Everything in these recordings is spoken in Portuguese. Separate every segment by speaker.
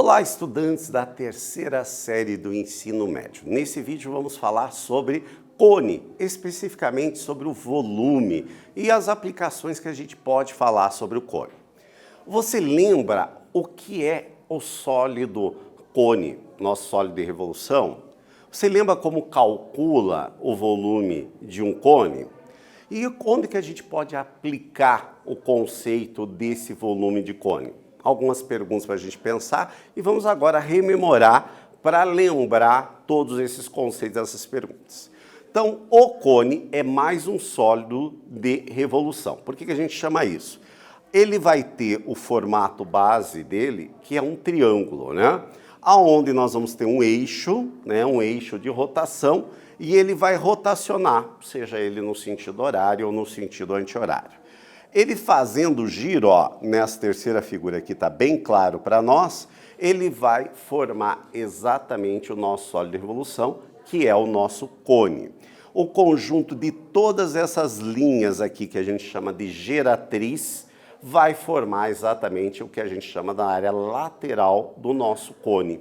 Speaker 1: Olá, estudantes da terceira série do ensino médio. Nesse vídeo vamos falar sobre cone, especificamente sobre o volume e as aplicações que a gente pode falar sobre o cone. Você lembra o que é o sólido cone, nosso sólido de revolução? Você lembra como calcula o volume de um cone? E onde que a gente pode aplicar o conceito desse volume de cone? Algumas perguntas para a gente pensar e vamos agora rememorar para lembrar todos esses conceitos dessas perguntas. Então, o cone é mais um sólido de revolução. Por que a gente chama isso? Ele vai ter o formato base dele, que é um triângulo, né? Aonde nós vamos ter um eixo, né? Um eixo de rotação, e ele vai rotacionar, seja ele no sentido horário ou no sentido anti-horário. Ele fazendo o giro, ó, nessa terceira figura aqui está bem claro para nós, ele vai formar exatamente o nosso sólido de revolução, que é o nosso cone. O conjunto de todas essas linhas aqui, que a gente chama de geratriz, vai formar exatamente o que a gente chama da área lateral do nosso cone.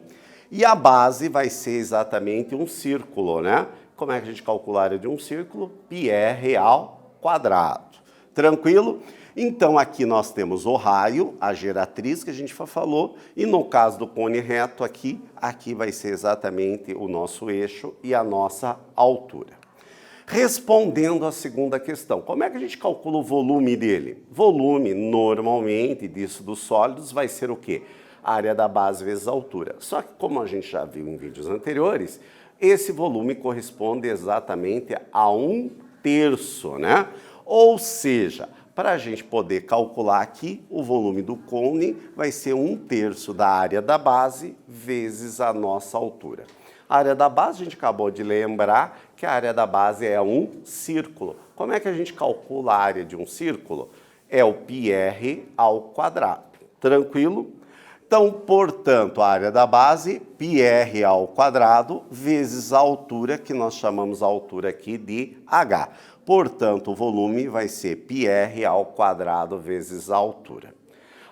Speaker 1: E a base vai ser exatamente um círculo, né? Como é que a gente calcula a área de um círculo? πr ao quadrado. Tranquilo? Então aqui nós temos o raio, a geratriz que a gente falou, e no caso do cone reto aqui vai ser exatamente o nosso eixo e a nossa altura. Respondendo à segunda questão, como é que a gente calcula o volume dele? Volume, normalmente, disso dos sólidos, vai ser o quê? A área da base vezes a altura. Só que, como a gente já viu em vídeos anteriores, esse volume corresponde exatamente a 1/3, né? Ou seja, para a gente poder calcular aqui, o volume do cone vai ser 1/3 da área da base vezes a nossa altura. A área da base, a gente acabou de lembrar que a área da base é um círculo. Como é que a gente calcula a área de um círculo? É o πr ao quadrado. Tranquilo? Então, portanto, a área da base, πr ao quadrado, vezes a altura, que nós chamamos a altura aqui de h. Portanto, o volume vai ser πr ao quadrado vezes a altura.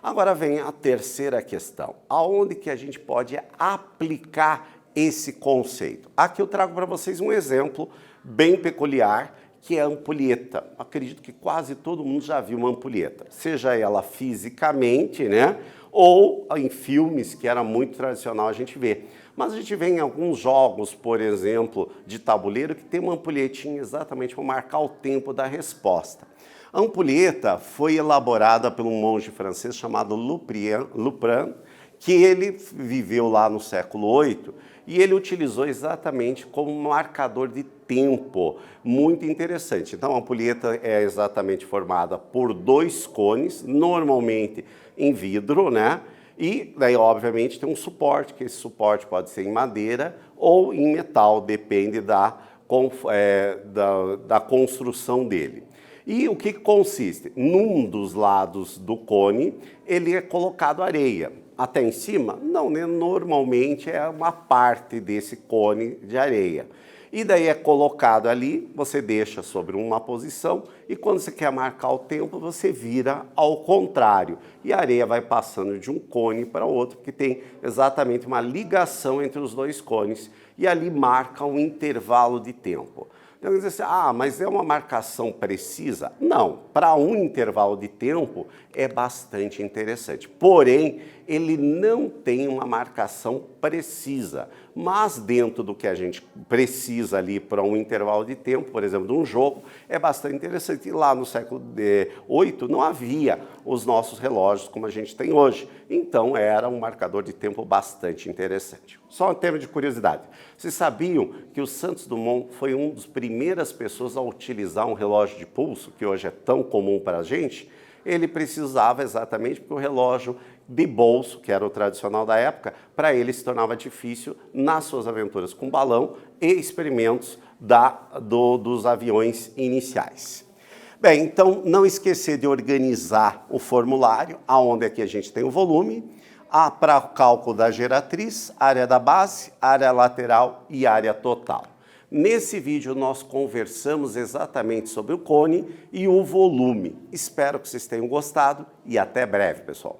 Speaker 1: Agora vem a terceira questão. Aonde que a gente pode aplicar esse conceito? Aqui eu trago para vocês um exemplo bem peculiar, que é a ampulheta. Acredito que quase todo mundo já viu uma ampulheta, seja ela fisicamente, né, ou em filmes, que era muito tradicional a gente ver. Mas a gente vê em alguns jogos, por exemplo, de tabuleiro, que tem uma ampulhetinha exatamente para marcar o tempo da resposta. A ampulheta foi elaborada por um monge francês chamado Lupin, que ele viveu lá no século VIII, e ele utilizou exatamente como marcador de tempo, muito interessante. Então a ampulheta é exatamente formada por 2 cones, normalmente em vidro, né? E daí obviamente tem um suporte, que esse suporte pode ser em madeira ou em metal, depende da construção dele. E o que consiste? Num dos lados do cone, ele é colocado areia. Até em cima? Não, né? Normalmente é uma parte desse cone de areia. E daí é colocado ali, você deixa sobre uma posição e quando você quer marcar o tempo, você vira ao contrário. E a areia vai passando de um cone para o outro, porque tem exatamente uma ligação entre os 2 cones e ali marca um intervalo de tempo. Então, diz assim, mas é uma marcação precisa? Não, para um intervalo de tempo é bastante interessante. Porém, ele não tem uma marcação precisa, mas dentro do que a gente precisa ali para um intervalo de tempo, por exemplo, de um jogo, é bastante interessante. E lá no século VIII não havia os nossos relógios como a gente tem hoje. Então, era um marcador de tempo bastante interessante. Só um tema de curiosidade. Vocês sabiam que o Santos Dumont foi uma das primeiras pessoas a utilizar um relógio de pulso, que hoje é tão comum para a gente? Ele precisava exatamente porque o relógio de bolso, que era o tradicional da época, para ele se tornava difícil nas suas aventuras com balão e experimentos dos aviões iniciais. Bem, então não esquecer de organizar o formulário, aonde aqui a gente tem o volume, para o cálculo da geratriz, área da base, área lateral e área total. Nesse vídeo nós conversamos exatamente sobre o cone e o volume. Espero que vocês tenham gostado e até breve, pessoal.